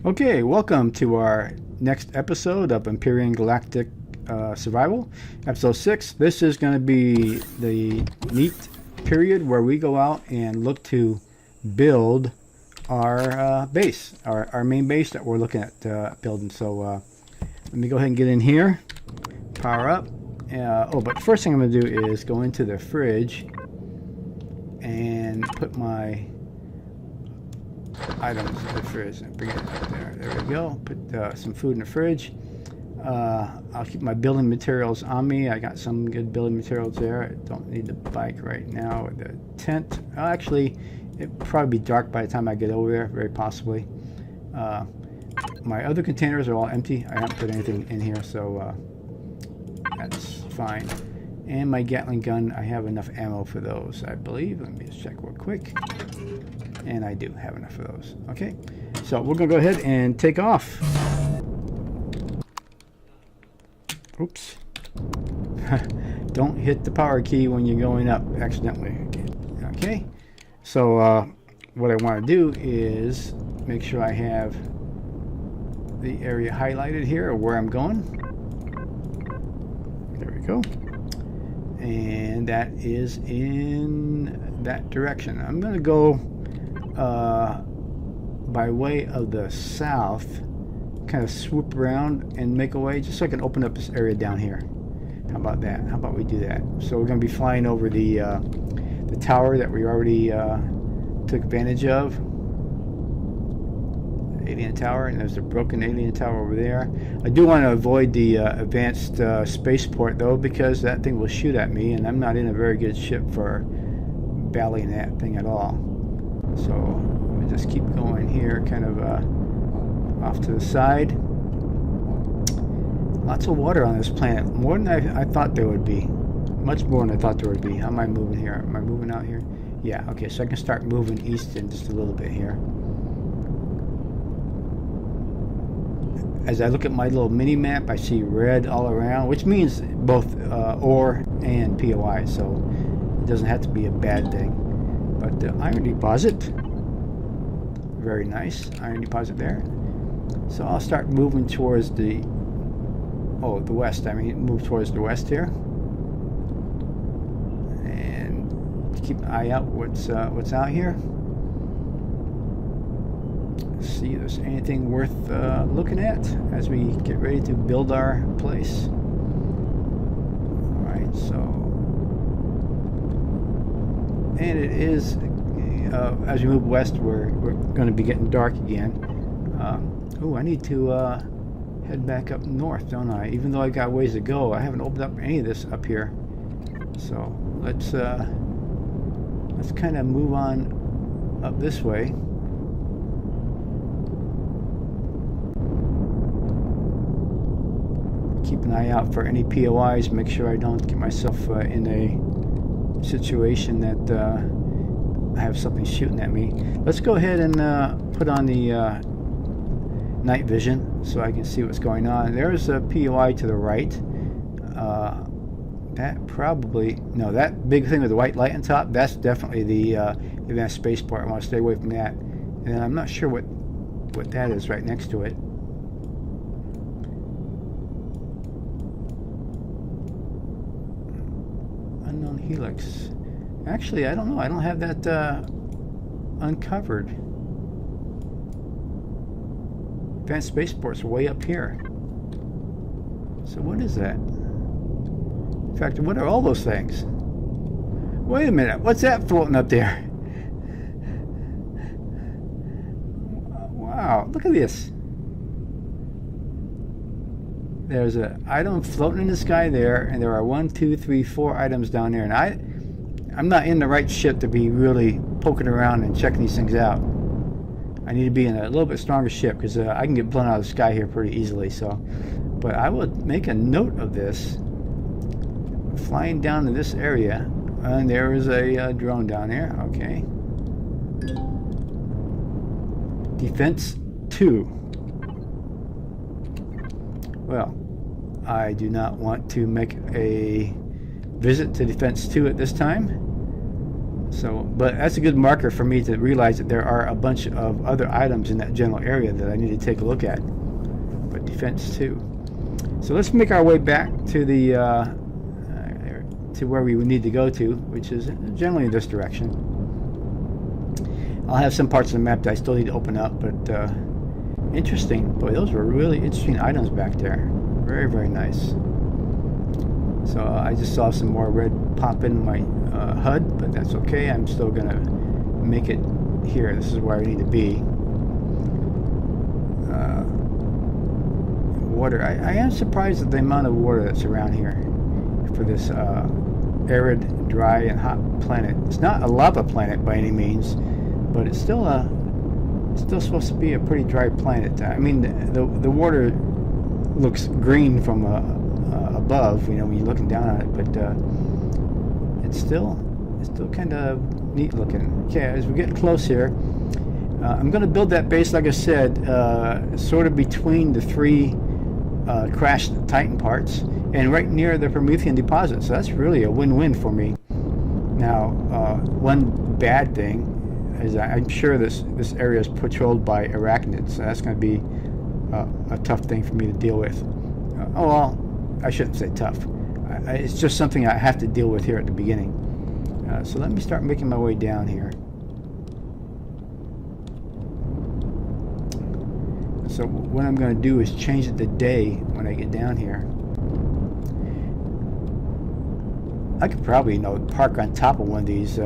Okay, welcome to our next episode of Empyrion Galactic Survival, Episode 6. This is going to be the neat period where we go out and look to build our base, our main base that we're looking at building. So let me go ahead and get in here, power up. But the first thing I'm going to do is go into the fridge and put my items in the fridge and bring it up there. There we go. Put some food in the fridge. I'll keep my building materials on me. I got some good building materials there. I don't need the bike right now. The tent. Actually, it'll probably be dark by the time I get over there, very possibly. My other containers are all empty. I haven't put anything in here, so that's fine. And my Gatling gun, I have enough ammo for those, I believe. Let me just check real quick. And I do have enough of those. Okay, so we're gonna go ahead and take off. Oops. Don't hit the power key when you're going up accidentally. Okay, so what I want to do is make sure I have the area highlighted here, or where I'm going. There we go. And that is in that direction. I'm gonna go by way of the south, kind of swoop around and make a way just so I can open up this area down here. How about that? How about we do that? So we're going to be flying over the tower that we already took advantage of. Alien tower, and there's a broken alien tower over there. I do want to avoid the advanced spaceport though, because that thing will shoot at me, and I'm not in a very good ship for battling that thing at all. So let me just keep going here, kind of off to the side. Lots of water on this planet, more than I thought there would be. Much more than I thought there would be. How am I moving here? Am I moving out here? Yeah, okay, so I can start moving east in just a little bit here. As I look at my little mini map, I see red all around, which means both ore and POI, so it doesn't have to be a bad thing. But the iron deposit, very nice iron deposit there. So I'll start moving towards the west. I mean, move towards the west here, and keep an eye out what's out here. See if there's anything worth looking at as we get ready to build our place. All right, so. And it is, as we move west, we're going to be getting dark again. I need to head back up north, don't I? Even though I got ways to go, I haven't opened up any of this up here. So let's kind of move on up this way. Keep an eye out for any POIs. Make sure I don't get myself in a situation that I have something shooting at me. Let's go ahead and put on the night vision so I can see what's going on. There's a POI to the right. That big thing with the white light on top, that's definitely the advanced spaceport. I want to stay away from that. And I'm not sure what that is right next to it. Unknown helix. Actually, I don't know. I don't have that uncovered. Advanced spaceport's way up here. So what is that? In fact, what are all those things? Wait a minute. What's that floating up there? Wow, look at this. There's an item floating in the sky there, and there are 1, 2, 3, 4 items down there. And I'm not in the right ship to be really poking around and checking these things out. I need to be in a little bit stronger ship because I can get blown out of the sky here pretty easily. So, but I would make a note of this. Flying down to this area, and there is a drone down there. Okay. Defense 2. Well, I do not want to make a visit to Defense 2 at this time. So, but that's a good marker for me to realize that there are a bunch of other items in that general area that I need to take a look at. But defense too. So let's make our way back to the to where we need to go to, which is generally in this direction. I'll have some parts of the map that I still need to open up, but interesting. Boy, those were really interesting items back there. Very, very nice. So I just saw some more red pop in my HUD, but that's okay. I'm still going to make it here. This is where I need to be. Water. I am surprised at the amount of water that's around here for this arid, dry, and hot planet. It's not a lava planet by any means, but it's still supposed to be a pretty dry planet. I mean, the water looks green from above, you know, when you're looking down on it, but it's still kind of neat looking. Okay, as we get close here, I'm going to build that base, like I said, sort of between the three crashed Titan parts and right near the Promethean deposit. So that's really a win-win for me. Now, one bad thing is I'm sure this area is patrolled by Arachnids, so that's going to be a tough thing for me to deal with. Oh well, I shouldn't say tough. It's just something I have to deal with here at the beginning. So let me start making my way down here. So what I'm going to do is change it to day when I get down here. I could probably, you know, park on top of one of these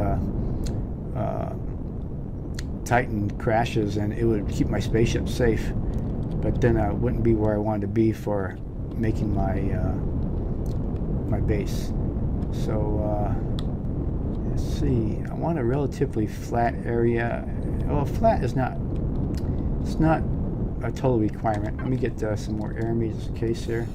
Titan crashes, and it would keep my spaceship safe. But then I wouldn't be where I wanted to be for making my my base. So let's see. I want a relatively flat area. Well, flat is not. It's not a total requirement. Let me get some more air meters in case here.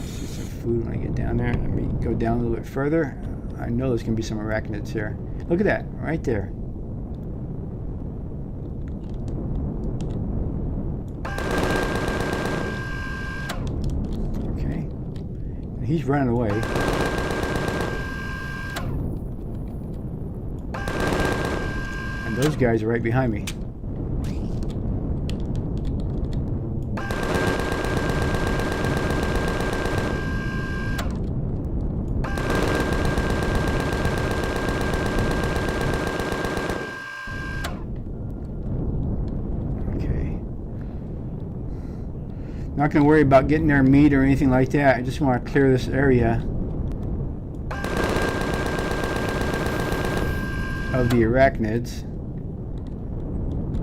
See some food when I get down there. Let me go down a little bit further. I know there's going to be some arachnids here. Look at that, right there. Okay. And he's running away. And those guys are right behind me. Not going to worry about getting their meat or anything like that. I just want to clear this area of the arachnids.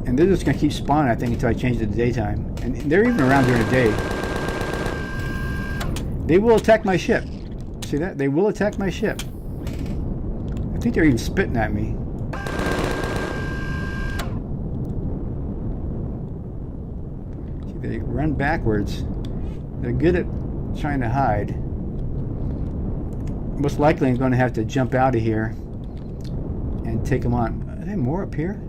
And they're just going to keep spawning, I think, until I change it to daytime. And they're even around during the day. They will attack my ship. See that? They will attack my ship. I think they're even spitting at me. They run backwards. They're good at trying to hide. Most likely I'm going to have to jump out of here and take them on. Are there more up here?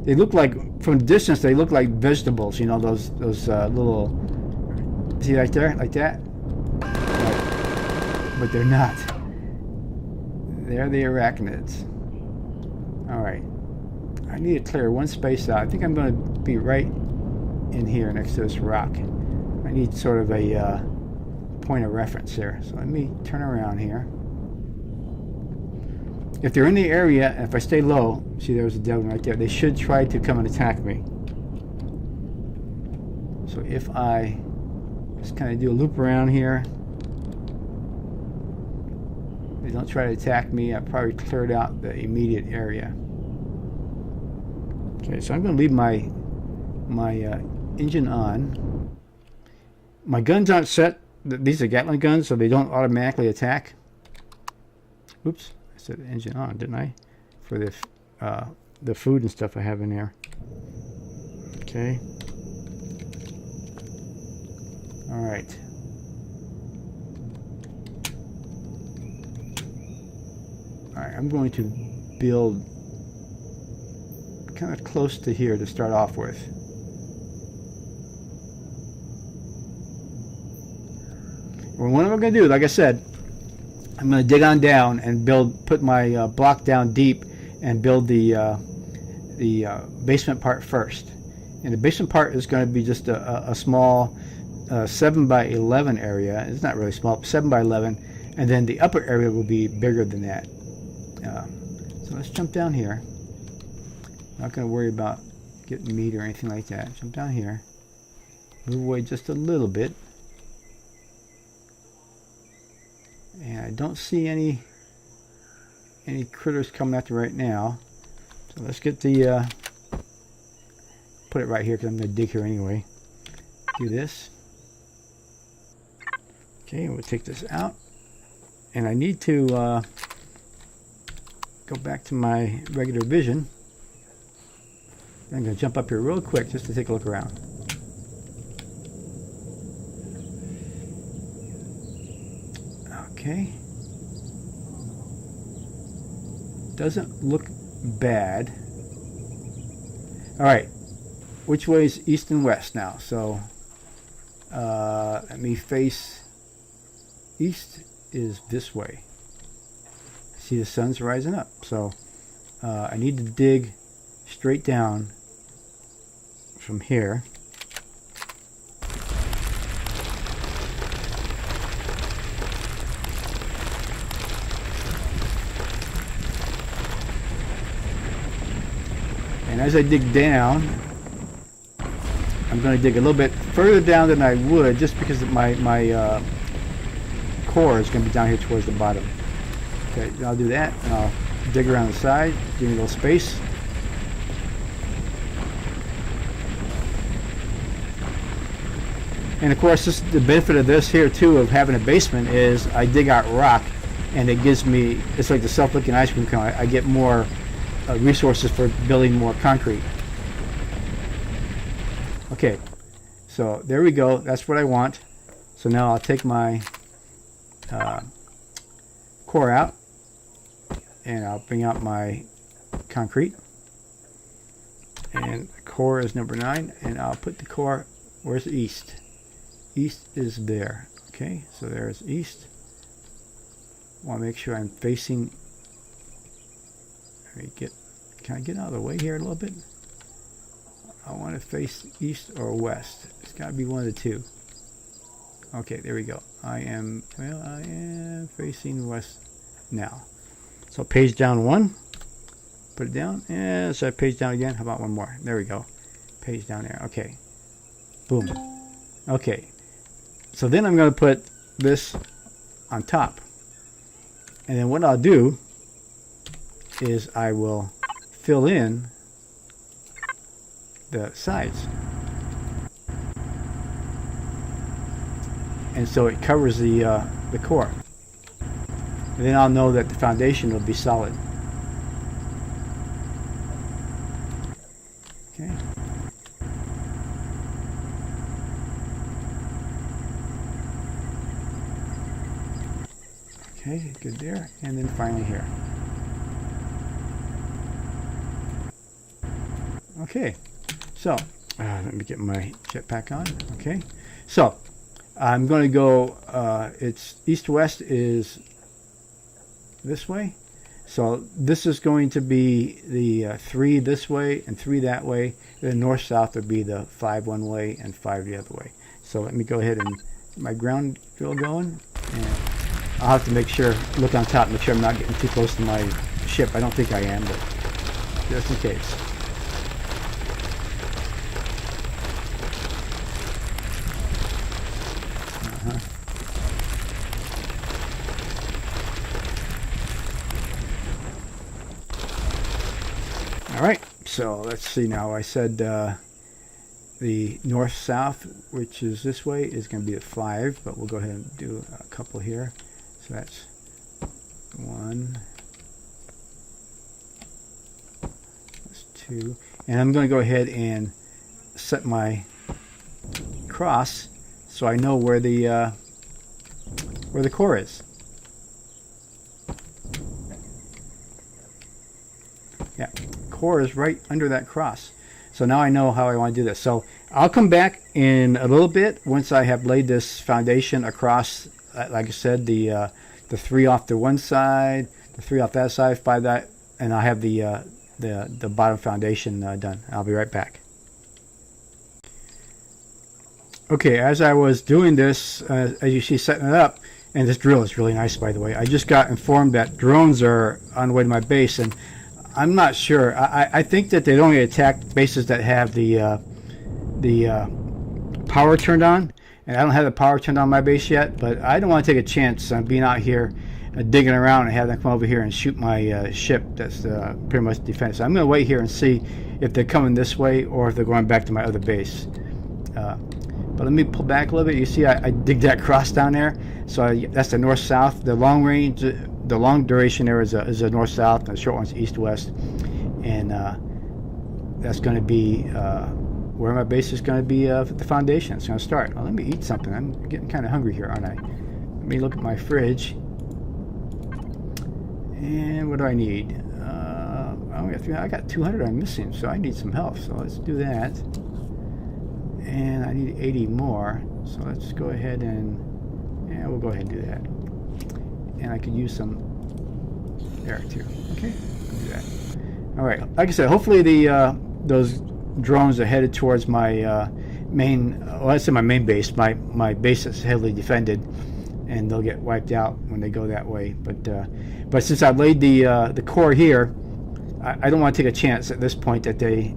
They look like, from a distance, they look like vegetables. You know, those little, see right there, like that? But they're not. They're the arachnids. Alright. I need to clear one space out. I think I'm going to be right in here next to this rock. I need sort of a point of reference here. So let me turn around here. If they're in the area, and if I stay low, see there's a dead one right there, they should try to come and attack me. So if I just kind of do a loop around here, they don't try to attack me, I've probably cleared out the immediate area. Okay, so I'm going to leave my engine on. My guns aren't set. These are Gatling guns, so they don't automatically attack. Oops, I set the engine on, didn't I? For the food and stuff I have in there. Okay. All right. All right, I'm going to build kind of close to here to start off with. Well, what I'm going to do, like I said, I'm going to dig on down and put my block down deep and build the basement part first. And the basement part is going to be just a small 7 by 11 area. It's not really small, 7 by 11. And then the upper area will be bigger than that. So let's jump down here. Not going to worry about getting meat or anything like that. Jump down here. Move away just a little bit. And I don't see any critters coming after right now. So let's get the put it right here because I'm going to dig here anyway. Do this. Okay, we'll take this out. And I need to go back to my regular vision. I'm going to jump up here real quick just to take a look around. Okay. Doesn't look bad. All right. Which way is east and west now? So let me face east is this way. See, the sun's rising up. So I need to dig straight down from here. And as I dig down, I'm going to dig a little bit further down than I would, just because my core is going to be down here towards the bottom. Okay, I'll do that, and I'll dig around the side, give me a little space. And of course, the benefit of this here too, of having a basement, is I dig out rock, and it gives me, it's like the self-licking ice cream cone. I get more resources for building more concrete. Okay, so there we go. That's what I want. So now I'll take my core out, and I'll bring out my concrete. And the core is number 9, and I'll put the core, where's the east? East is there. Okay, so there's east. I want to make sure I'm facing. Can I get out of the way here a little bit? I want to face east or west. It's got to be one of the two. Okay, there we go. I am facing west now. So page down 1. Put it down. And so page down again. How about one more? There we go. Page down there. Okay. Boom. Okay. So then I'm going to put this on top. And then what I'll do is I will fill in the sides. And so it covers the core. And then I'll know that the foundation will be solid. Okay. Okay, good there. And then finally here. Okay, so let me get my jetpack on. Okay, so I'm going to go, it's east-west is this way. So this is going to be the 3 this way and 3 that way. The north-south would be the 5 one way and 5 the other way. So let me go ahead and get my ground drill going. And I'll have to make sure, look on top, make sure I'm not getting too close to my ship. I don't think I am, but just in case. All right, so let's see now. I said the north-south, which is this way, is going to be at 5, but we'll go ahead and do a couple here. So that's 1, that's 2, and I'm going to go ahead and set my cross so I know where the core is. Yeah, core is right under that cross. So now I know how I want to do this. So I'll come back in a little bit once I have laid this foundation across, like I said, the 3 off the one side, the 3 off that side, 5 that, and I'll have the bottom foundation done. I'll be right back. Okay, as I was doing this, as you see, setting it up, and this drill is really nice, by the way. I just got informed that drones are on the way to my base, and I'm not sure. I think that they'd only attack bases that have the power turned on, and I don't have the power turned on my base yet, but I don't want to take a chance on being out here digging around and have them come over here and shoot my ship that's pretty much defense. So I'm going to wait here and see if they're coming this way or if they're going back to my other base. But let me pull back a little bit. You see I dig that cross down there, so that's the north-south. The long range, the long duration there is a north-south, and the short one's east-west, and that's going to be where my base is going to be the foundation. It's going to start. Well, let me eat something. I'm getting kind of hungry here, aren't I? Let me look at my fridge. And what do I need? I got 200 I'm missing, so I need some help. So let's do that. And I need 80 more. So let's go ahead and we'll go ahead and do that. And I could use some there too. Okay, I'll do that. All right. Like I said, hopefully those drones are headed towards my main. Well, I say my main base. My base is heavily defended, and they'll get wiped out when they go that way. But since I've laid the core here, I don't want to take a chance at this point that they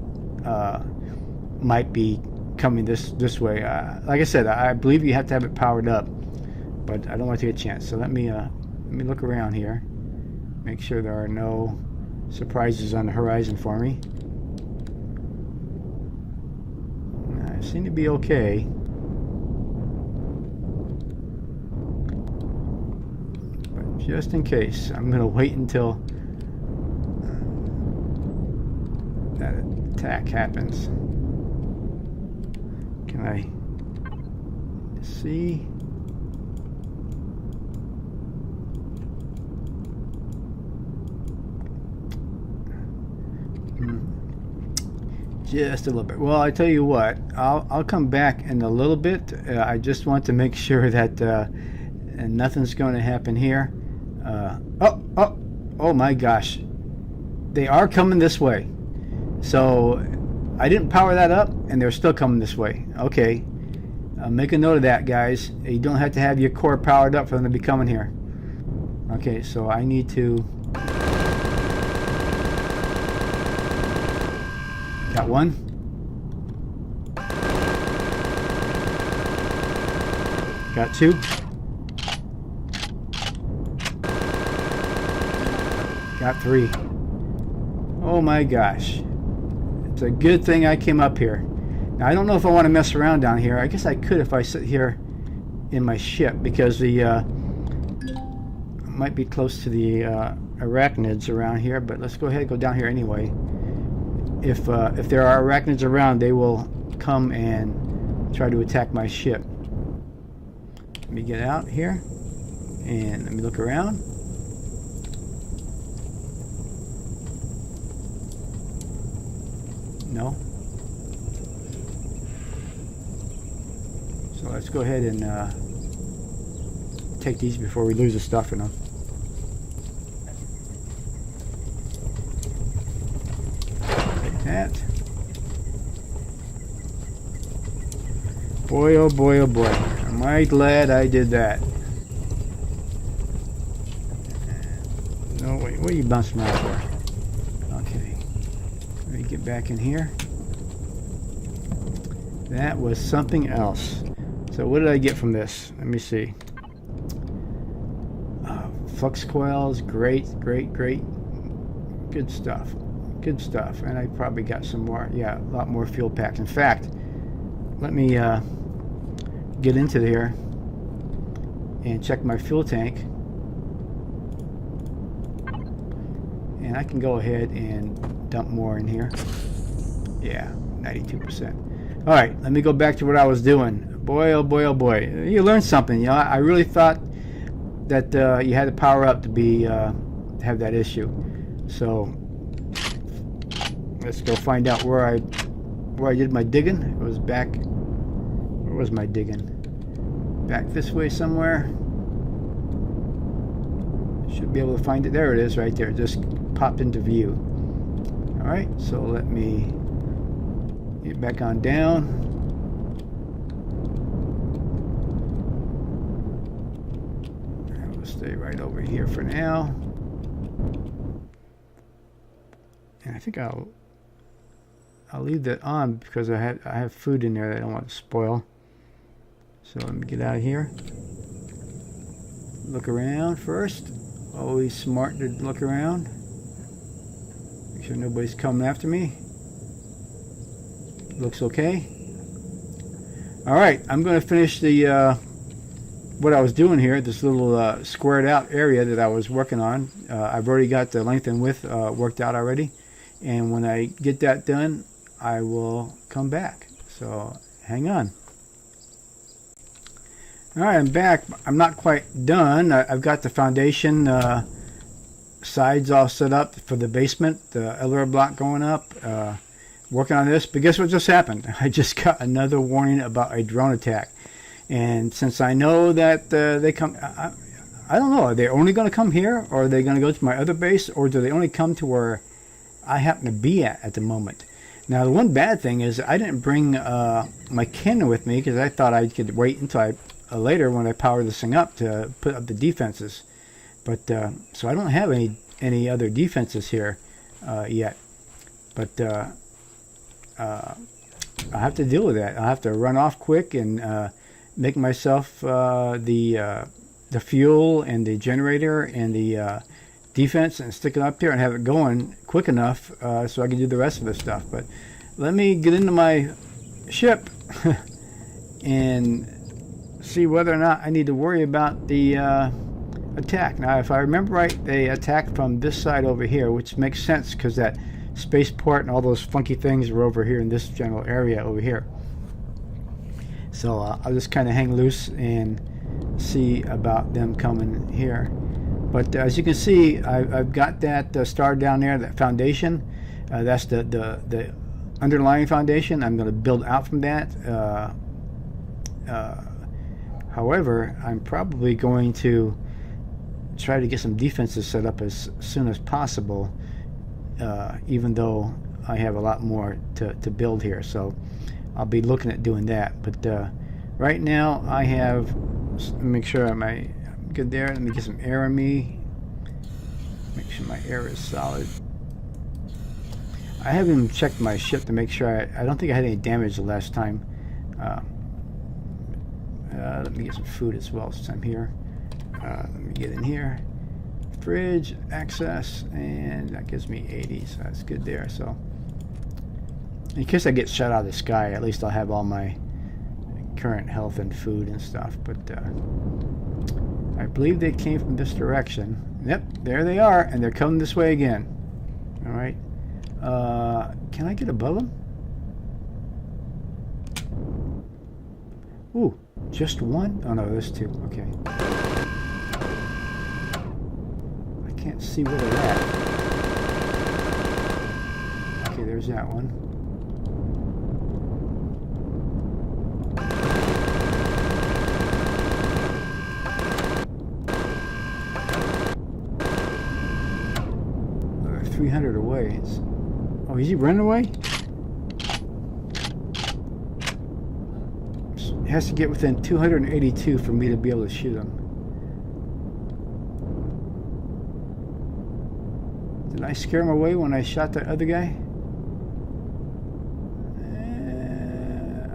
might be coming this way. Like I said, I believe you have to have it powered up, but I don't want to take a chance. So let me look around here, make sure there are no surprises on the horizon for me. I seem to be okay. Just in case, I'm going to wait until that attack happens. Can I see? Just a little bit. Well, I tell you what, I'll come back in a little bit. I just want to make sure that nothing's going to happen here. Oh my gosh, they are coming this way. So I didn't power that up and they're still coming this way. Okay, make a note of that, guys. You don't have to have your core powered up for them to be coming here. Okay, so I need to got one. Got two. Got three. Oh my gosh. It's a good thing I came up here. Now I don't know if I want to mess around down here. I guess I could if I sit here in my ship, because the might be close to the arachnids around here, but let's go ahead and go down here anyway. If there are arachnids around, they will come and try to attack my ship. Let me get out here and let me look around. No. So let's go ahead and take these before we lose the stuff in them. Take that. Boy, oh boy, oh boy. Am I glad I did that. No, wait, what are you bouncing around for? Okay. Let me get back in here. That was something else. So what did I get from this? Let me see. Flux coils, great. Good stuff. Good stuff. And I probably got some more. Yeah, a lot more fuel packs. In fact, let me get into there and check my fuel tank. And I can go ahead and dump more in here. Yeah, 92%. All right, let me go back to what I was doing. Boy, oh boy, oh boy. You learned something. You know, I really thought that you had to power up to be have that issue. So let's go find out where I did my digging. It was back. Where was my digging? Back this way somewhere. Should be able to find it. There it is, right there. It just popped into view. All right, so let me get back on down. And we'll stay right over here for now. And I think I'll leave that on because I have food in there that I don't want to spoil. So let me get out of here. Look around first. Always smart to look around. Make sure nobody's coming after me. Looks okay. All right, I'm going to finish the what I was doing here. This little squared out area that I was working on. I've already got the length and width worked out already. And when I get that done, I will come back. So hang on. All right, I'm back. I'm not quite done. I've got the foundation sides all set up for the basement, the elevator block going up, working on this. But guess what just happened? I just got another warning about a drone attack. And since I know that they come, I don't know, are they only going to come here, or are they going to go to my other base, or do they only come to where I happen to be at the moment? Now, the one bad thing is I didn't bring my cannon with me because I thought I could wait until later when I power this thing up to put up the defenses. But so I don't have any other defenses here yet. But I'll have to deal with that. I'll have to run off quick and make myself the fuel and the generator and the defense and stick it up there and have it going quick enough so I can do the rest of the stuff. But let me get into my ship and see whether or not I need to worry about the attack. Now, if I remember right, they attacked from this side over here, which makes sense because that spaceport and all those funky things are over here in this general area over here. So I'll just kind of hang loose and see about them coming here. But as you can see, I've got that star down there, that foundation. That's the underlying foundation. I'm going to build out from that. However, I'm probably going to try to get some defenses set up as soon as possible, even though I have a lot more to build here. So I'll be looking at doing that. But right now I have, make sure I'm good there. Let me get some air on me. Make sure my air is solid. I haven't even checked my ship to make sure. I don't think I had any damage the last time. Let me get some food as well since I'm here. Let me get in here. Fridge, access, and that gives me 80, so that's good there. So in case I get shot out of the sky, at least I'll have all my current health and food and stuff. But I believe they came from this direction. Yep, there they are, and they're coming this way again. All right. Can I get above them? Ooh, just one? Oh no, there's two. Okay. I can't see where they're at. Okay, there's that one. They're 300 away. Oh, is he running away? It has to get within 282 for me to be able to shoot him. Did I scare him away when I shot that other guy?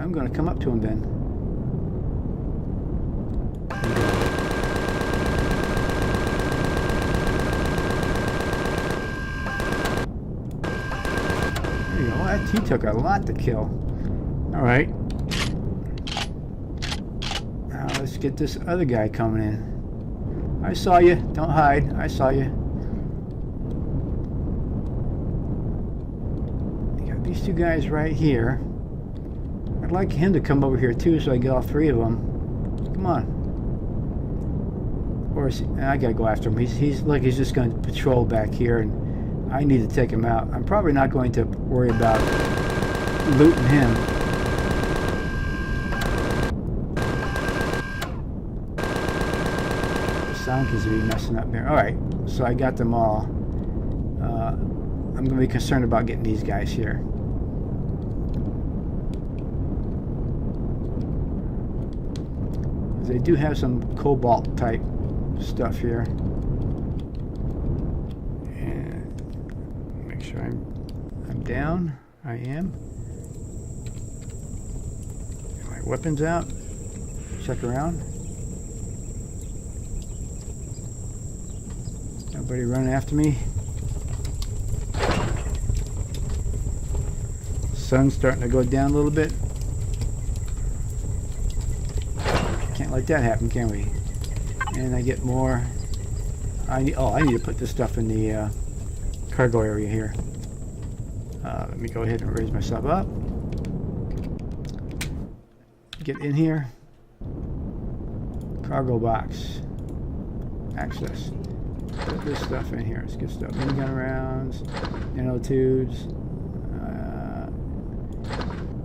I'm going to come up to him then. There you go. He took a lot to kill. All right. Now let's get this other guy coming in. I saw you. Don't hide. I saw you. You got these two guys right here. I'd like him to come over here too so I get all three of them. Come on. Or is he, I gotta go after him. He's like he's just going to patrol back here and I need to take him out. I'm probably not going to worry about looting him. The sound seems to be messing up here. Alright, so I got them all. I'm going to be concerned about getting these guys here. They do have some cobalt type stuff here. And make sure I'm down. I am. Get my weapons out. Check around. Nobody running after me. Sun's starting to go down a little bit. Can't let that happen, can we? And I get more. I need to put this stuff in the cargo area here. Let me go ahead and raise myself up. Get in here. Cargo box. Access. Put this stuff in here. It's good stuff. Minigun rounds, nanotubes,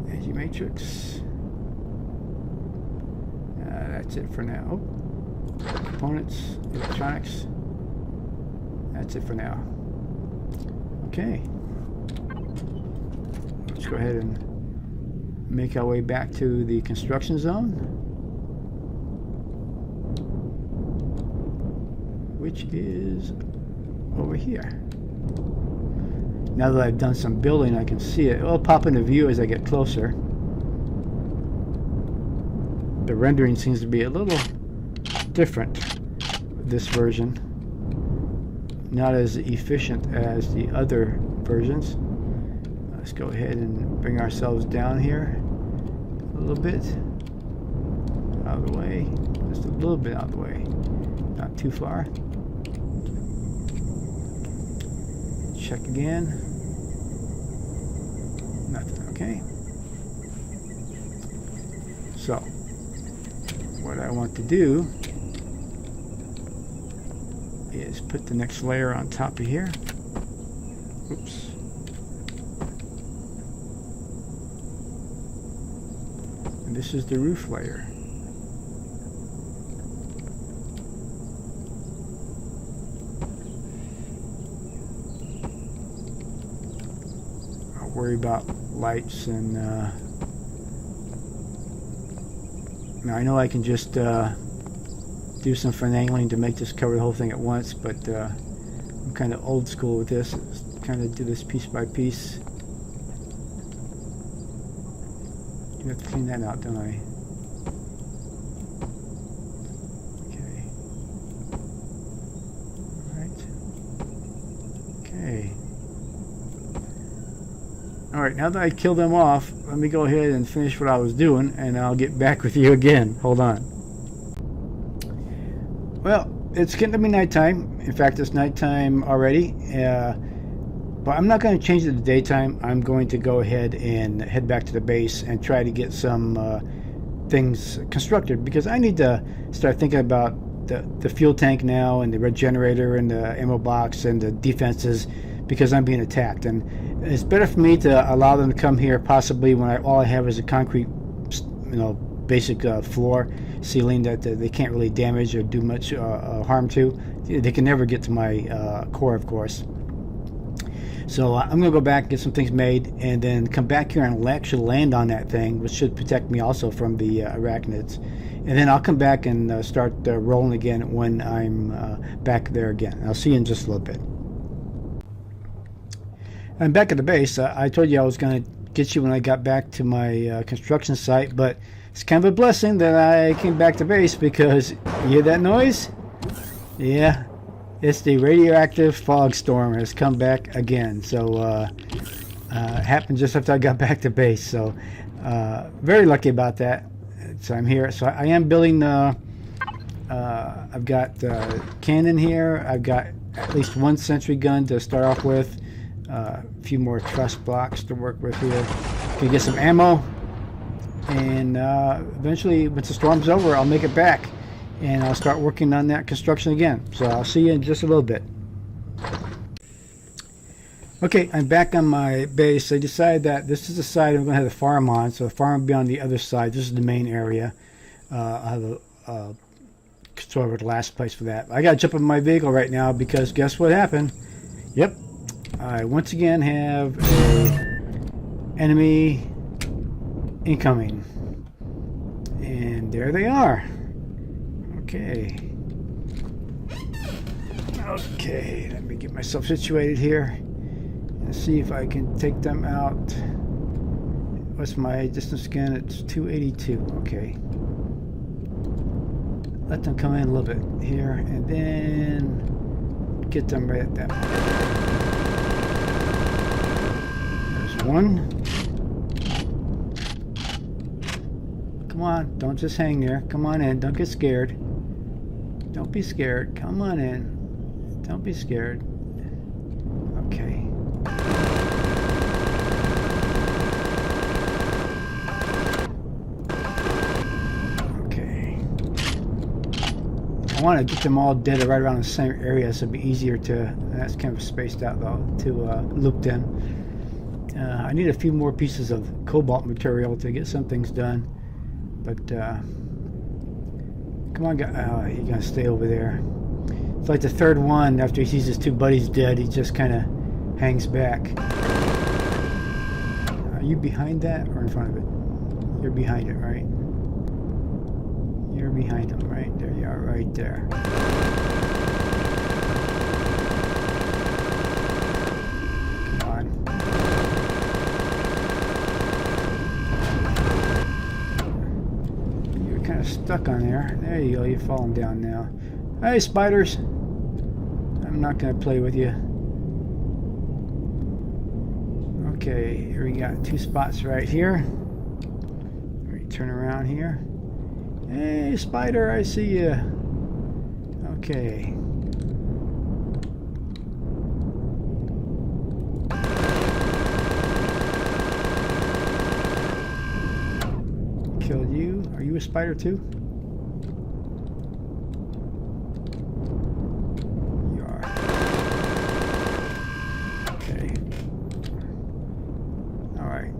anti-matrix. That's it for now. Oh, components, electronics. That's it for now. Okay. Let's go ahead and make our way back to the construction zone, which is over here. Now that I've done some building, I can see it. It'll pop into view as I get closer. The rendering seems to be a little different this version. Not as efficient as the other versions. Let's go ahead and bring ourselves down here a little bit. Out of the way. Just a little bit out of the way. Not too far. Check again. Nothing. Okay. So, what I want to do is put the next layer on top of here. Oops. And this is the roof layer. I'll worry about lights and now I know I can just do some finagling to make this cover the whole thing at once, but I'm kind of old school with this. Kind of do this piece by piece. You have to clean that out, don't I? Okay. Alright. Okay. Alright, now that I killed them off, let me go ahead and finish what I was doing, and I'll get back with you again. Hold on. Well, it's getting to be nighttime. In fact, it's nighttime already. But I'm not going to change it to daytime. I'm going to go ahead and head back to the base and try to get some things constructed, because I need to start thinking about the fuel tank now, and the regenerator, and the ammo box, and the defenses, because I'm being attacked. And it's better for me to allow them to come here possibly when all I have is a concrete, basic floor ceiling that they can't really damage or do much harm to. They can never get to my core, of course. So I'm going to go back and get some things made, and then come back here and actually land on that thing, which should protect me also from the arachnids. And then I'll come back and start rolling again when I'm back there again. I'll see you in just a little bit. I'm back at the base. I told you I was going to get you when I got back to my construction site, but it's kind of a blessing that I came back to base, because you hear that noise? Yeah. It's the radioactive fog storm has come back again. So it happened just after I got back to base. So very lucky about that. So I'm here. So I am building. I've got cannon here. I've got at least one sentry gun to start off with. A few more truss blocks to work with here. Can get some ammo. And eventually, once the storm's over, I'll make it back. And I'll start working on that construction again. So I'll see you in just a little bit. Okay, I'm back on my base. I decided that this is the side I'm going to have the farm on, so the farm will be on the other side. This is the main area. I have a control over the last place for that. I got to jump in my vehicle right now because guess what happened? Yep, I once again have a enemy incoming, and there they are. Okay. Okay, let me get myself situated here. Let's see if I can take them out. What's my distance again? It's 282. Okay. Let them come in a little bit here, and then get them right at that point. There's one. Come on, don't just hang there. Come on in. Don't get scared. Don't be scared. Come on in. Don't be scared. Okay. I want to get them all dead right around the same area, so it'd be easier to. That's kind of spaced out though to loop them. I need a few more pieces of cobalt material to get some things done, but come on, guy. You're gonna stay over there. It's like the third one. After he sees his two buddies dead, he just kind of hangs back. Are you behind that or in front of it? You're behind it, right? You're behind him, right? There you are, right there. Come on. You're kind of stuck on there. There you go, you're falling down now. Hey, spiders! I'm not going to play with you. Okay, here we got two spots right here. Let me turn around here. Hey, spider, I see you. Okay. Killed you. Are you a spider too? You are. Okay. Alright.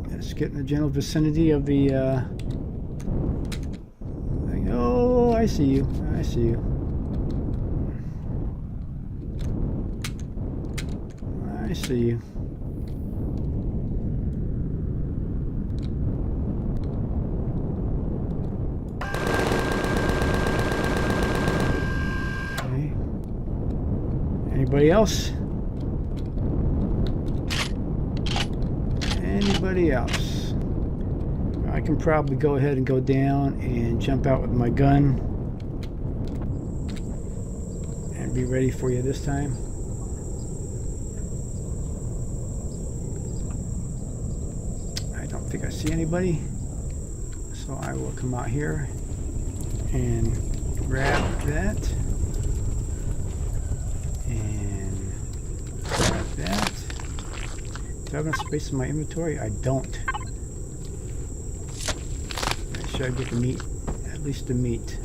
Let's get in the general vicinity of the oh, I see you. I see you. I see you. Okay. Anybody else? Anybody else? I can probably go ahead and go down and jump out with my gun and be ready for you this time. I don't think I see anybody, so I will come out here and grab that and grab that. Do I have enough space in my inventory? I don't. Should I get the meat? At least the meat.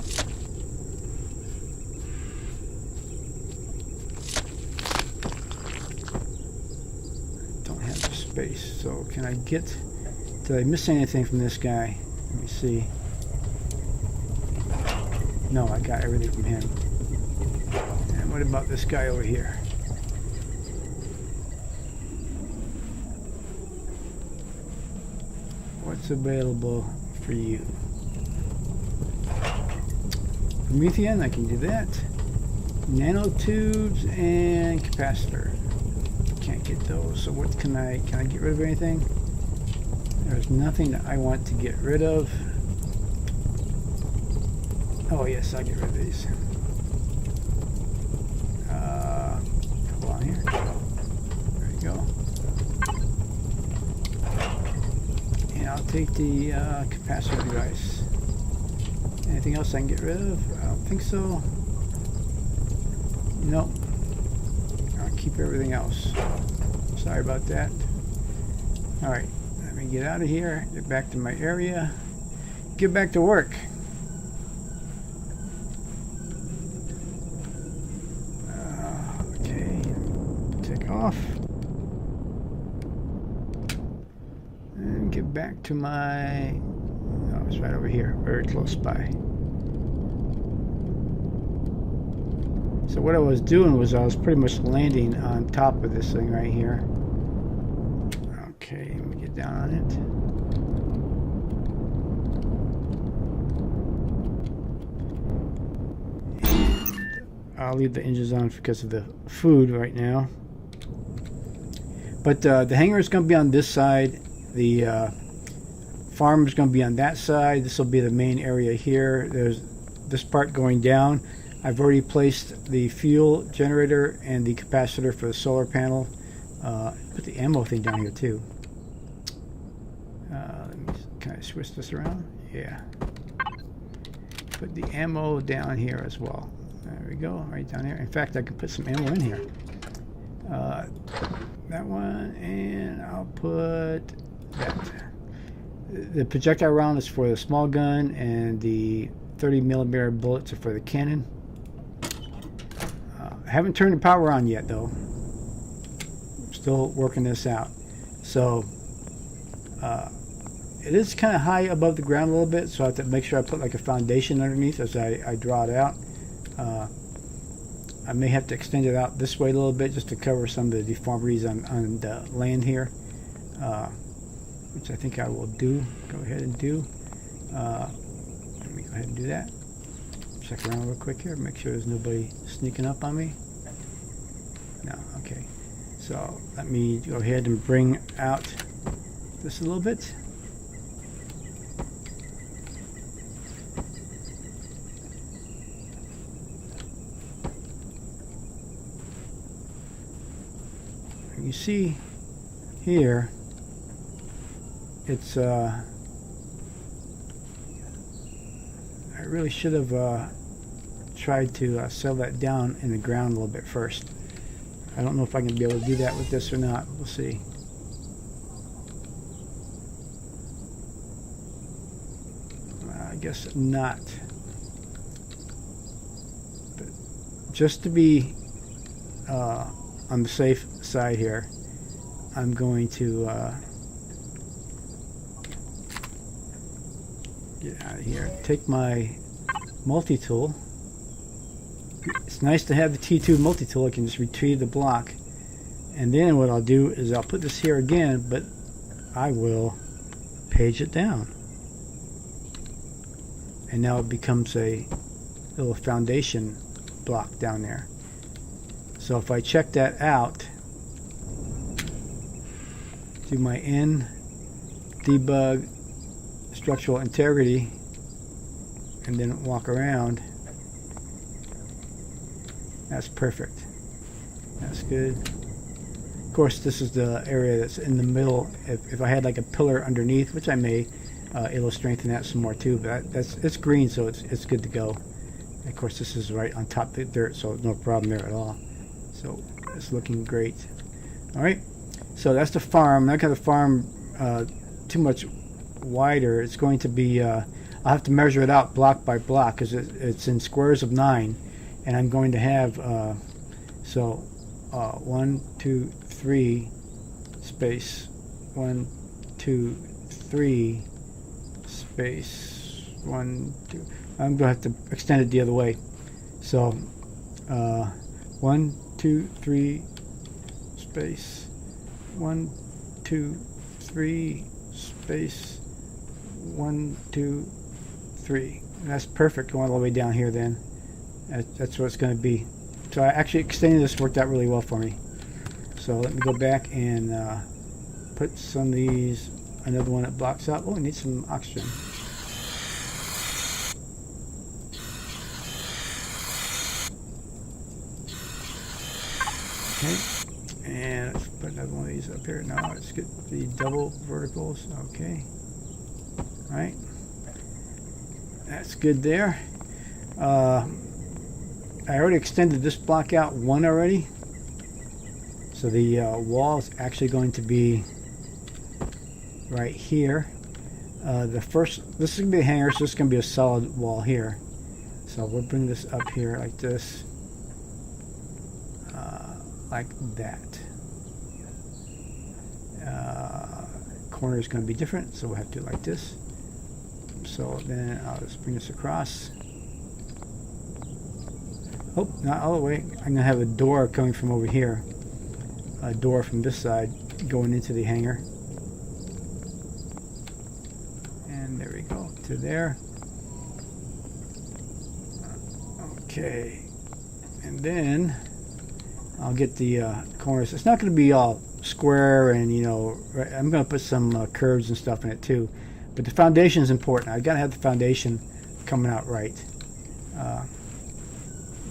Don't have the space. So can I get... Did I miss anything from this guy? Let me see. No, I got everything from him. And what about this guy over here? What's available for you? Promethean, I can do that. Nanotubes and capacitor. Can't get those. So what can I get rid of anything? There's nothing that I want to get rid of. Oh yes, I'll get rid of these. Couple on here. There you go. And I'll take the capacitor device. Anything else I can get rid of? I don't think so. Nope. I'll keep everything else. Sorry about that. Alright, let me get out of here, get back to my area, get back to work. Okay, take off. get back to my... Oh, it's right over here, very close by. So what I was doing was I was pretty much landing on top of this thing right here. Okay, let me get down on it. And I'll leave the engines on because of the food right now. But the hangar is going to be on this side. The farm is going to be on that side. This will be the main area here. There's this part going down. I've already placed the fuel generator and the capacitor for the solar panel. Put the ammo thing down here too. Can I switch this around? Yeah. Put the ammo down here as well. There we go, right down here. In fact, I can put some ammo in here. That one, and I'll put that. The projectile round is for the small gun, and the 30mm bullets are for the cannon. I haven't turned the power on yet, though. I'm still working this out. So, it is kind of high above the ground a little bit, so I have to make sure I put like a foundation underneath as I draw it out. I may have to extend it out this way a little bit just to cover some of the deformities on the land here, which I think I will do. Go ahead and do. Let me go ahead and do that. Check around real quick here, make sure there's nobody sneaking up on me. No, okay. So let me go ahead and bring out this a little bit. You see here, it's I really should have tried to settle that down in the ground a little bit first. I don't know if I can be able to do that with this or not. We'll see. I guess not. But just to be on the safe side here, I'm going to get out of here. Take my multi-tool. It's nice to have the T2 multi-tool. I can just retrieve the block. And then what I'll do is I'll put this here again, but I will page it down. And now it becomes a little foundation block down there. So if I check that out, do my N, debug structural integrity, and then walk around, that's perfect. That's good. Of course, this is the area that's in the middle. If I had like a pillar underneath, which I may, it'll strengthen that some more too. But it's green, so it's good to go. And of course, this is right on top of the dirt, so no problem there at all. So it's looking great. All right, so that's the farm. I'm not going to farm too much wider. It's going to be, I'll have to measure it out block by block because it's in squares of 9. And I'm going to have, 1, 2, 3, space, 1, 2, 3, space, 1, 2. I'm going to have to extend it the other way. So, 1, 2, 3, space, 1, 2, 3, space, 1, 2, 3. And that's perfect going all the way down here then. That's what it's going to be. So I actually extending this worked out really well for me. So let me go back and put some of these, another one that blocks out. Oh, I need some oxygen. Okay, and let's put another one of these up here. Now let's get the double verticals. Okay, all right, that's good there. I already extended this block out one already, so the wall is actually going to be right here. This is going to be a hanger, so this is going to be a solid wall here. So we'll bring this up here like this, like that. Of corner is going to be different, so we'll have to do it like this. So then I'll just bring this across. Oh, not all the way. I'm going to have a door coming from over here. A door from this side going into the hangar. And there we go, to there. Okay. And then I'll get the corners. It's not going to be all square and, you know, I'm going to put some curves and stuff in it too. But the foundation is important. I've got to have the foundation coming out right.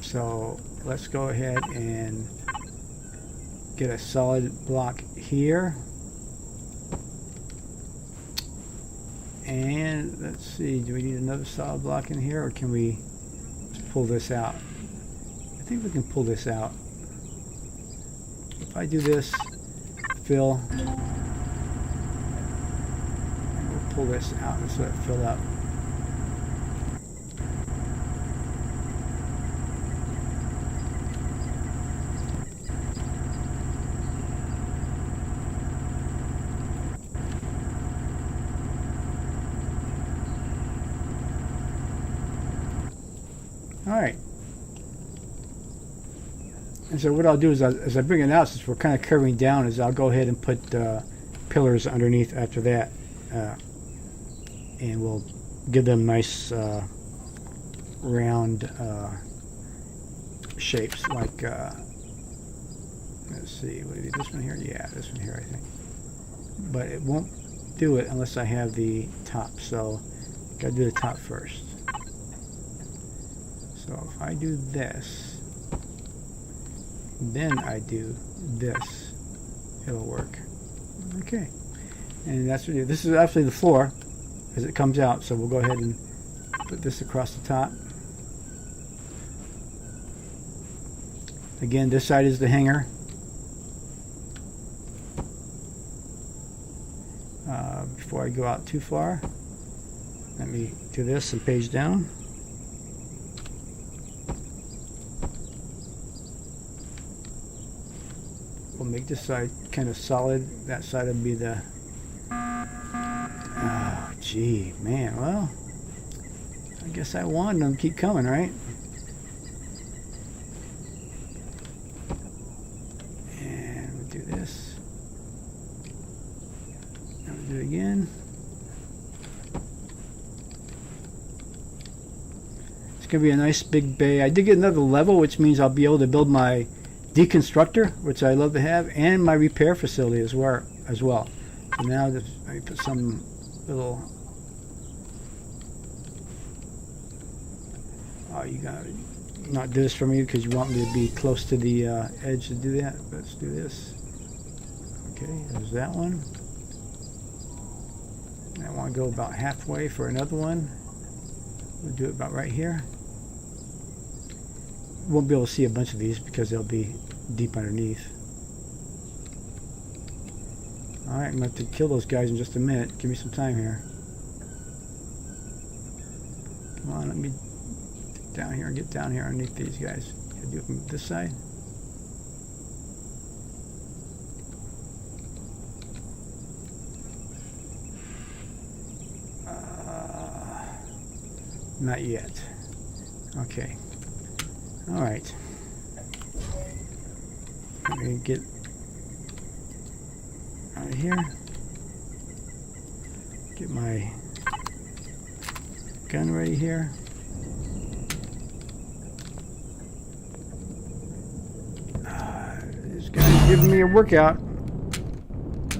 So let's go ahead and get a solid block here. And let's see, do we need another solid block in here, or can we just pull this out? I think we can pull this out. If I do this, fill, and we'll pull this out. Let's let it fill up. All right. And so what I'll do is, as I bring it out, since we're kind of curving down, is I'll go ahead and put pillars underneath after that, and we'll give them nice round shapes. Like, let's see, would it be this one here? Yeah, this one here, I think. But it won't do it unless I have the top. So, gotta do the top first. So if I do this, then I do this, it'll work. Okay, and that's what we do. This is actually the floor as it comes out, so we'll go ahead and put this across the top. Again, this side is the hanger. Before I go out too far, let me do this and page down. We'll make this side kind of solid. That side will be the... Oh, gee, man. Well, I guess I wanted them to keep coming, right? And we'll do this. And we'll do it again. It's going to be a nice big bay. I did get another level, which means I'll be able to build my deconstructor, which I love to have, and my repair facility as well. So now just, let me put some little... Oh, you gotta not do this for me because you want me to be close to the edge to do that. Let's do this. Okay, there's that one. I want to go about halfway for another one. We'll do it about right here. Won't be able to see a bunch of these because they'll be deep underneath. Alright, I'm going to have to kill those guys in just a minute. Give me some time here. Come on, let me down here and get down here underneath these guys. Can I do it from this side? Not yet. Okay. Alright. Let me get out of here. Get my gun ready here. This guy's giving me a workout.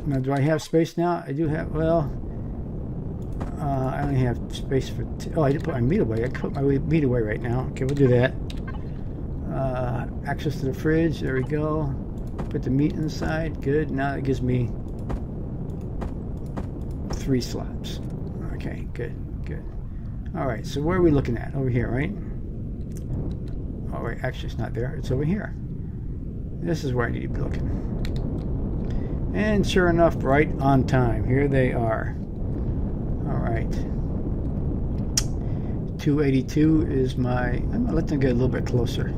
Now, do I have space now? I do have, well, I only have space for, oh, I did put my meat away. I put my meat away right now. Okay, we'll do that. Access to the fridge, there we go. Put the meat inside, good. Now it gives me 3 slabs. Okay, good, good. Alright, so where are we looking at? Over here, right? Oh wait, actually it's not there, it's over here. This is where I need to be looking. And sure enough, right on time. Here they are. Alright. 282 is my... I'm going to let them get a little bit closer.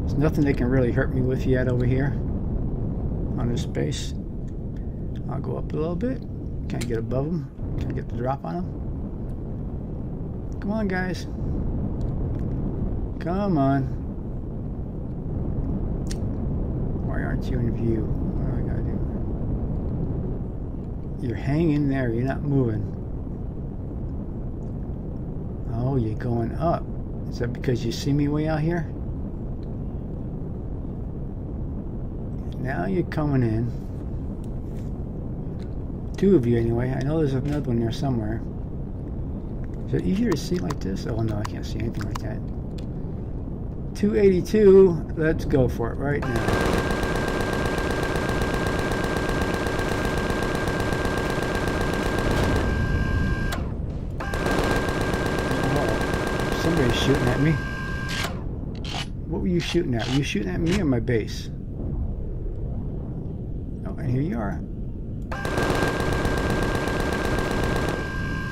There's nothing they can really hurt me with yet over here on this base. I'll go up a little bit. Can I get above them? Can I get the drop on them? Come on, guys. Come on. Why aren't you in view? What do I gotta do? You're hanging there. You're not moving. Oh, you're going up. Is that because you see me way out here? Now you're coming in. Two of you anyway. I know there's another one there somewhere. Is it easier to see like this? Oh no, I can't see anything like that. 282. Let's go for it right now. Oh, somebody's shooting at me. What were you shooting at? Were you shooting at me or my base? Oh, and here you are.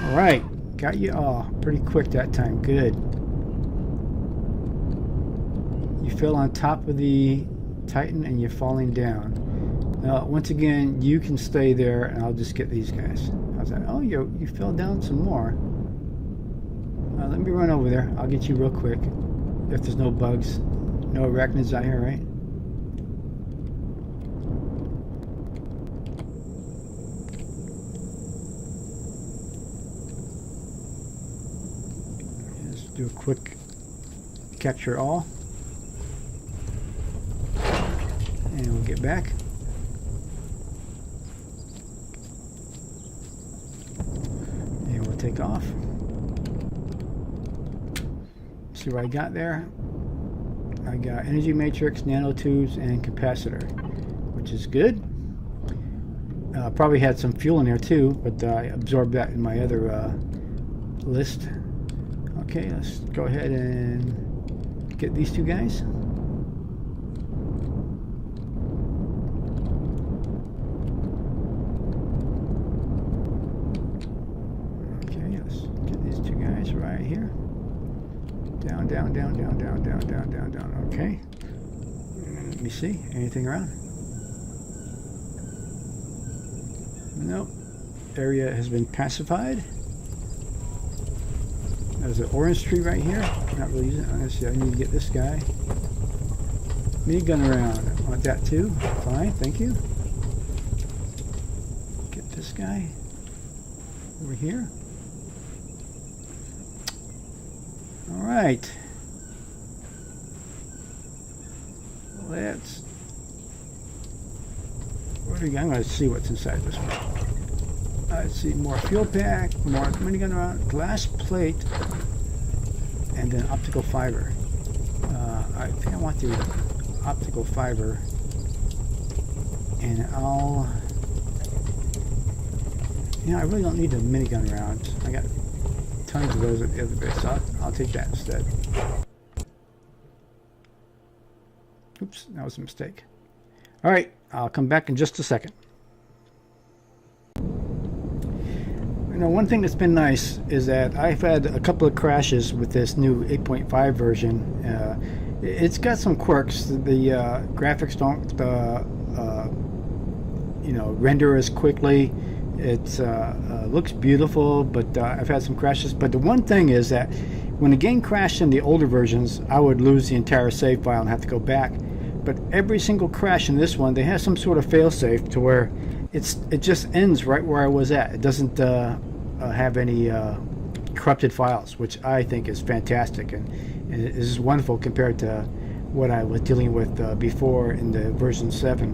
Alright, got you all pretty quick that time. Good. You fell on top of the Titan and you're falling down. Now, once again, you can stay there and I'll just get these guys. How's that? Oh, you fell down some more. Let me run over there. I'll get you real quick. If there's no bugs. No arachnids out here, right? Do a quick capture all, and we'll get back. And we'll take off. See what I got there? I got energy matrix, nanotubes, and capacitor, which is good. Probably had some fuel in there too, but I absorbed that in my other list. Okay, let's go ahead and get these two guys. Okay, let's get these two guys right here. Down, down, down, down, down, down, down, down, down. Okay. And let me see. Anything around? Nope. Area has been pacified. There's an orange tree right here. Not really using it. Let's see, I need to get this guy. Minigun around. I want that too. Fine, thank you. Get this guy over here. Alright. Let's... Where do we go? I'm going to see what's inside this one. Let's see, more fuel pack, more minigun around, glass plate, and then optical fiber. I think I want the optical fiber, and I'll... You know, I really don't need the minigun rounds. I got tons of those at the other base, so I'll take that instead. Oops, that was a mistake. Alright, I'll come back in just a second. You know, one thing that's been nice is that I've had a couple of crashes with this new 8.5 version. It's got some quirks. The graphics don't, you know, render as quickly. It looks beautiful, but I've had some crashes. But the one thing is that when the game crashed in the older versions, I would lose the entire save file and have to go back. But every single crash in this one, they have some sort of failsafe to where it just ends right where I was at. It doesn't have any corrupted files, which I think is fantastic and it is wonderful compared to what I was dealing with before in the version 7.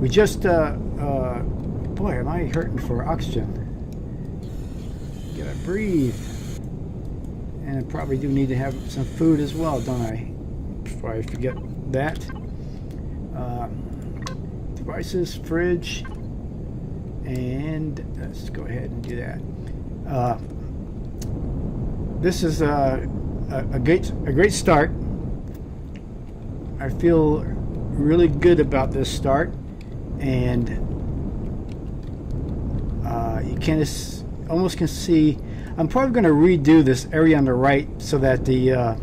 We just boy, am I hurting for oxygen. Gotta breathe. And I probably do need to have some food as well, don't I? Before I forget that. Devices, fridge, and let's go ahead and do that. This is a great start. I feel really good about this start, and you can almost can see. I'm probably going to redo this area on the right so that the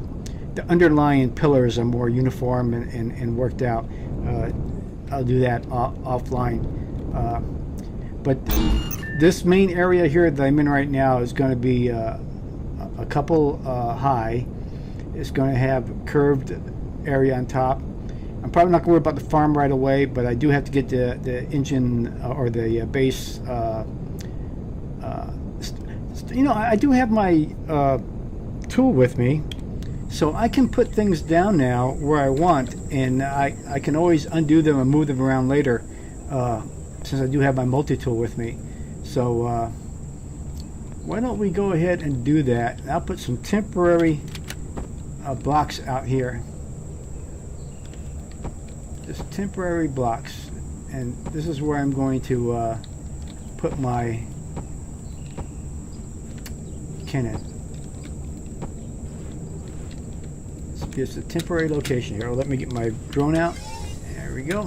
underlying pillars are more uniform and worked out. I'll do that offline. But this main area here that I'm in right now is going to be a couple high. It's going to have a curved area on top. I'm probably not going to worry about the farm right away, but I do have to get the engine or the base. You know, I do have my tool with me, so I can put things down now where I want, and I can always undo them and move them around later, since I do have my multi-tool with me. So why don't we go ahead and do that? I'll put some temporary blocks out here. Just temporary blocks, and this is where I'm going to put my cannon. It's just a temporary location here. Let me get my drone out. There we go.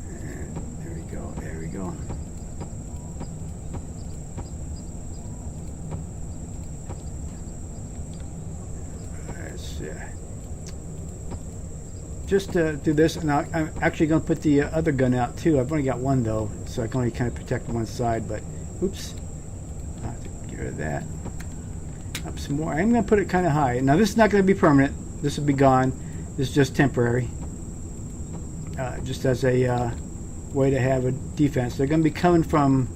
And there we go. There we go. Let's just do this, and I'm actually going to put the other gun out too. I've only got one though, so I can only kind of protect one side. But oops, I have to get rid of that. Up some more. I'm going to put it kind of high. Now this is not going to be permanent. This will be gone. This is just temporary, just as a way to have a defense. They're going to be coming from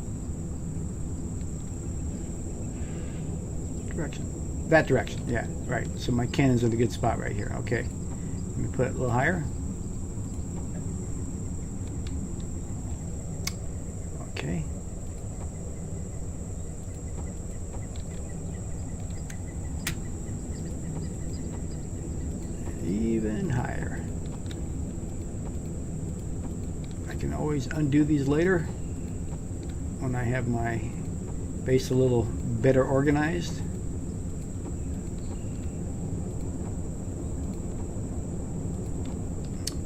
that direction. Yeah, right. So my cannon's in a good spot right here. Okay. Let me put it a little higher. Okay. Even higher. I can always undo these later when I have my base a little better organized.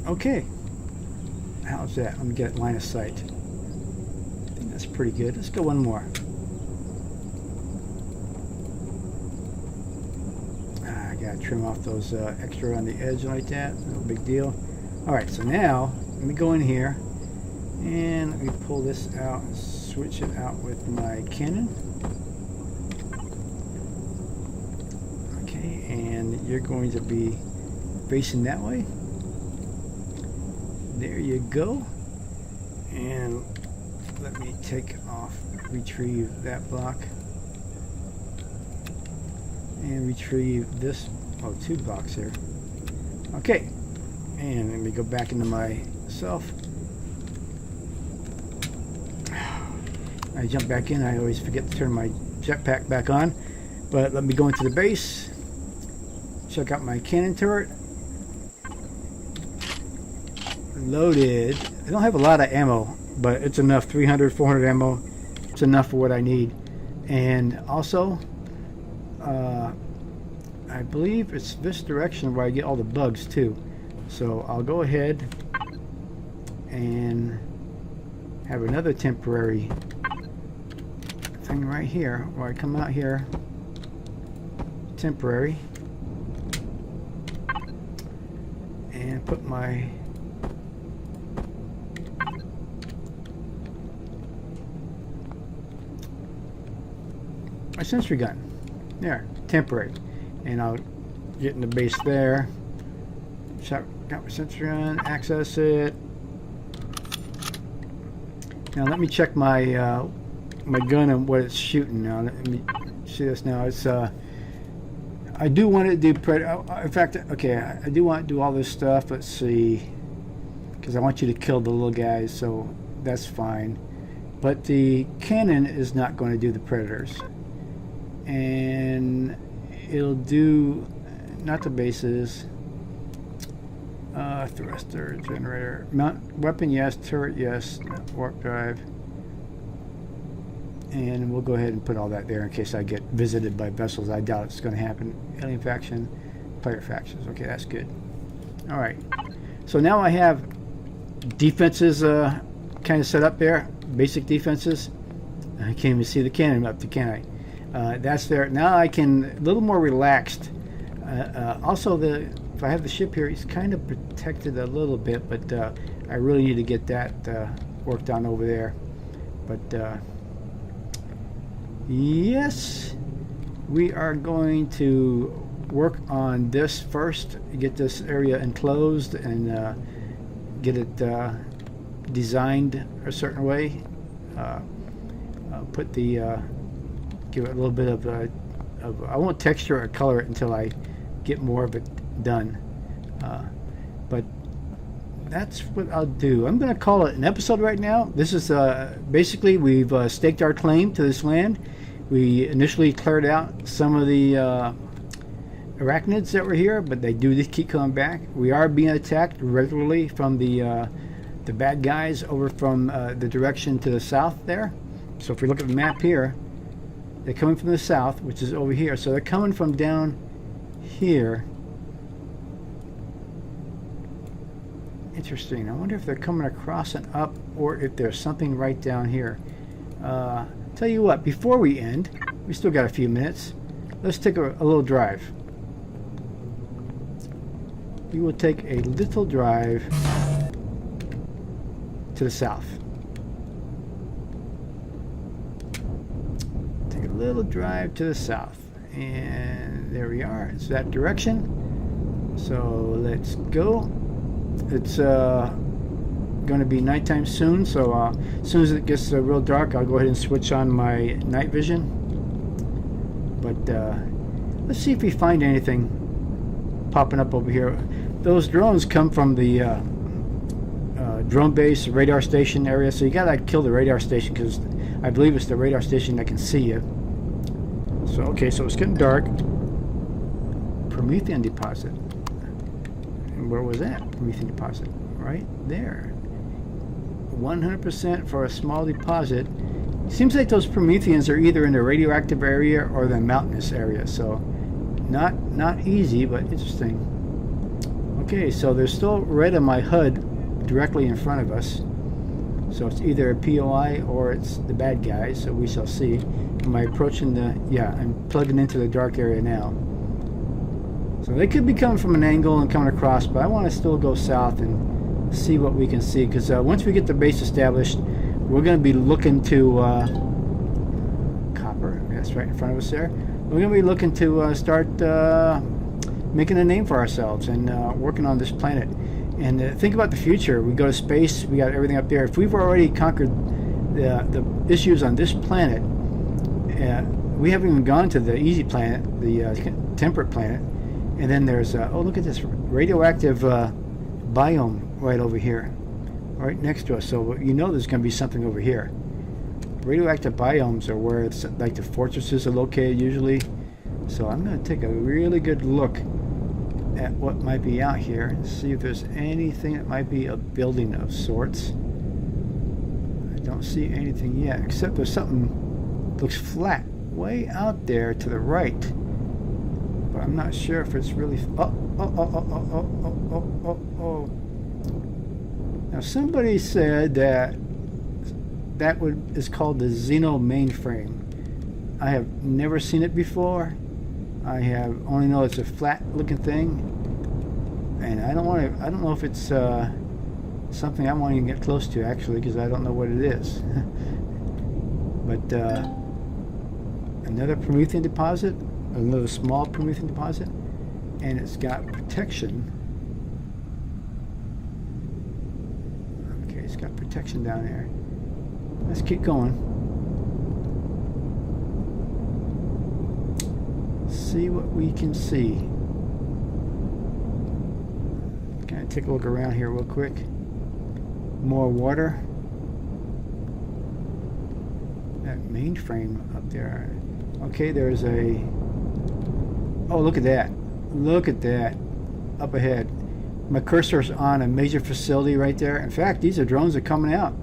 Okay, how's that? Let me get line of sight. I think that's pretty good. Let's go one more. I gotta trim off those extra on the edge like that. No big deal. Alright, so now let me go in here and let me pull this out and switch it out with my cannon. Okay, and you're going to be facing that way. There you go. And let me take off, retrieve that block, and retrieve this. Oh, 2 blocks here. Okay, and let me go back into myself. I jump back in. I always forget to turn my jetpack back on. But let me go into the base, check out my cannon turret. Loaded. I don't have a lot of ammo, but it's enough. 300, 400 ammo. It's enough for what I need. And also, I believe it's this direction where I get all the bugs too. So I'll go ahead and have another temporary thing right here where I come out here. Temporary. And put my sentry gun there, temporary, and I'll get in the base there. Got my sentry gun, access it. Now let me check my my gun and what it's shooting. Now let me see this. Now it's I do want to do in fact, okay, I do want to do all this stuff. Let's see, because I want you to kill the little guys, so that's fine. But the cannon is not going to do the predators. And it'll do not the bases, thruster, generator, mount weapon, yes, turret, yes, warp drive, and we'll go ahead and put all that there in case I get visited by vessels. I doubt it's going to happen. Alien faction, pirate factions. Okay, that's good. All right, so now I have defenses kind of set up there, basic defenses. I can't even see the cannon up to, can I? That's there. Now I can a little more relaxed. Also, if I have the ship here, it's kind of protected a little bit, but I really need to get that worked on over there. But yes, we are going to work on this first, get this area enclosed and get it designed a certain way. Put the give it a little bit of I won't texture or color it until I get more of it done, but that's what I'll do. I'm going to call it an episode right now. This is basically we've staked our claim to this land. We initially cleared out some of the arachnids that were here, but they do keep coming back. We are being attacked regularly from the bad guys over from the direction to the south there. So if we look at the map here, they're coming from the south, which is over here. So they're coming from down here. Interesting. I wonder if they're coming across and up, or if there's something right down here. Tell you what, before we end, we still got a few minutes. Let's take a little drive. We will take a little drive to the south. Take a little drive to the south. And there we are. It's that direction. So let's go. It's going to be nighttime soon, so as soon as it gets real dark, I'll go ahead and switch on my night vision. But let's see if we find anything popping up over here. Those drones come from the drone base, radar station area, so you gotta kill the radar station, because I believe it's the radar station that can see you. So okay, so it's getting dark. Promethean deposit. And where was that Promethean deposit? Right there. 100% for a small deposit. Seems like those Prometheans are either in the radioactive area or the mountainous area, so not easy, but interesting. Okay, so there's still red on my HUD directly in front of us, so it's either a POI or it's the bad guys, so we shall see. Am I approaching the... yeah, I'm plugging into the dark area now. So they could be coming from an angle and coming across, but I want to still go south and see what we can see, because once we get the base established, we're going to be looking to copper. That's right in front of us there. We're going to be looking to start making a name for ourselves and working on this planet. And think about the future. We go to space. We got everything up there. If we've already conquered the issues on this planet, we haven't even gone to the easy planet, the temperate planet. And then there's oh, look at this radioactive biome right over here, right next to us. So you know there's going to be something over here. Radioactive biomes are where it's like the fortresses are located usually. So I'm going to take a really good look at what might be out here and see if there's anything that might be a building of sorts. I don't see anything yet, except there's something that looks flat way out there to the right. But I'm not sure if it's really... oh. Now somebody said that is called the Xeno mainframe. I have never seen it before. I have only know it's a flat looking thing, and I don't know if it's something I want to get close to, actually, because I don't know what it is. But another Promethean deposit, another small Promethean deposit, and it's got protection. Okay, it's got protection down there. Let's keep going. See what we can see. Kind of take a look around here real quick. More water. That mainframe up there. Okay, there's a... oh, look at that. Look at that. Up ahead. My cursor's on a major facility right there. In fact, these are drones that are coming out.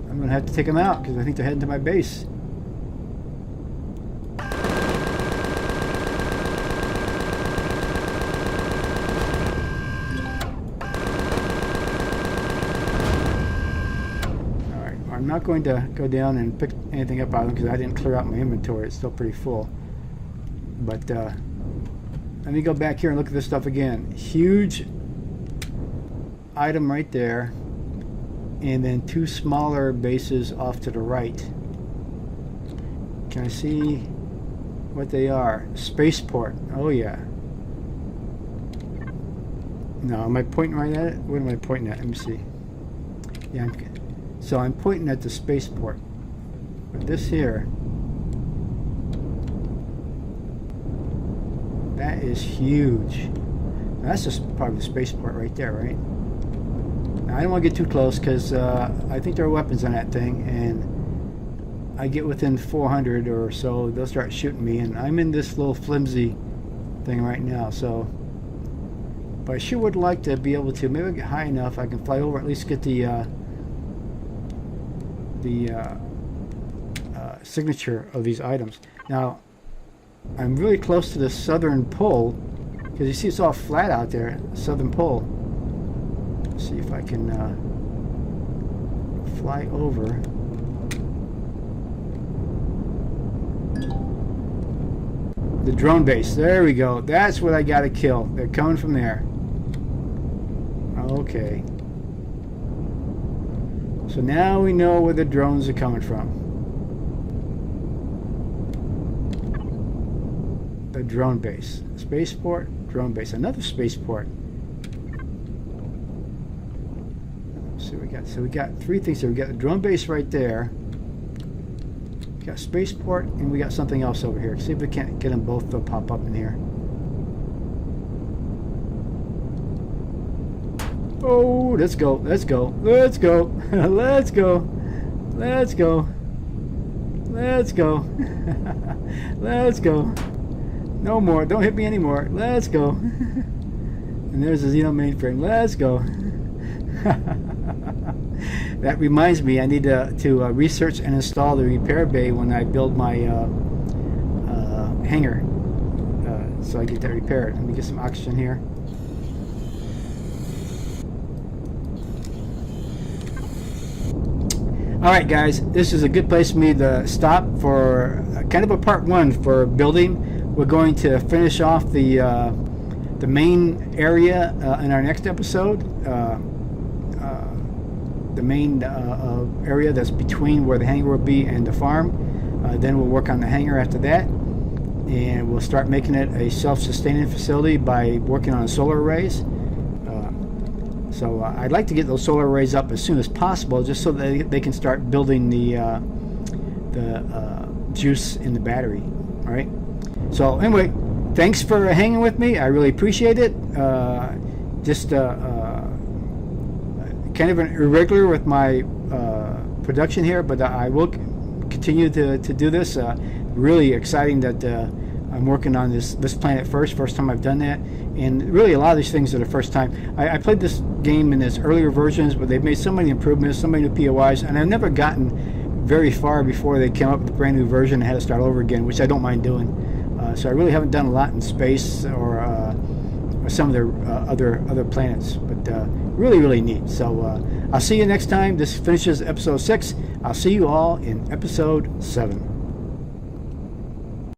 I'm going to have to take them out because I think they're heading to my base. Alright, I'm not going to go down and pick anything up out of them because I didn't clear out my inventory. It's still pretty full. But let me go back here and look at this stuff again. Huge item right there, and then 2 smaller bases off to the right. Can I see what they are? Spaceport. Oh yeah. No, am I pointing right at it? What am I pointing at? Let me see. Yeah, so I'm pointing at the spaceport. But this here, that is huge. That's just probably the spaceport right there, right? Now, I don't want to get too close because I think there are weapons on that thing, and I get within 400 or so, they'll start shooting me, and I'm in this little flimsy thing right now, so. But I sure would like to be able to, maybe I get high enough, I can fly over, at least get the signature of these items. Now, I'm really close to the southern pole, because you see it's all flat out there, southern pole. Let's see if I can fly over. The drone base, there we go. That's what I gotta kill. They're coming from there. Okay. So now we know where the drones are coming from. The drone base. Spaceport, drone base. Another spaceport. Let's see what we got. So we got 3 things here. We got the drone base right there. We got spaceport, and we got something else over here. See if we can't get them both to pop up in here. Oh, let's go, let's go, let's go, let's go, let's go, let's go, let's go. No more, don't hit me anymore. Let's go. And there's the Xeno mainframe. Let's go. That reminds me, I need to research and install the repair bay when I build my hangar, so I get that repaired. Let me get some oxygen here. Alright guys, this is a good place for me to stop for kind of a part 1 for building. We're going to finish off the main area in our next episode. The main area that's between where the hangar will be and the farm. Then we'll work on the hangar after that, and we'll start making it a self-sustaining facility by working on solar arrays. So I'd like to get those solar arrays up as soon as possible, just so that they can start building the juice in the battery. All right. So anyway, thanks for hanging with me. I really appreciate it. Just kind of an irregular with my production here, but I will continue to do this. Really exciting that I'm working on this planet first time I've done that, and really a lot of these things are the first time. I played this game in its earlier versions, but they've made so many improvements, so many new POIs, and I've never gotten very far before they came up with a brand new version and had to start over again, which I don't mind doing. So I really haven't done a lot in space or some of their other planets, but really neat. So I'll see you next time. This finishes episode 6. I'll see you all in episode 7.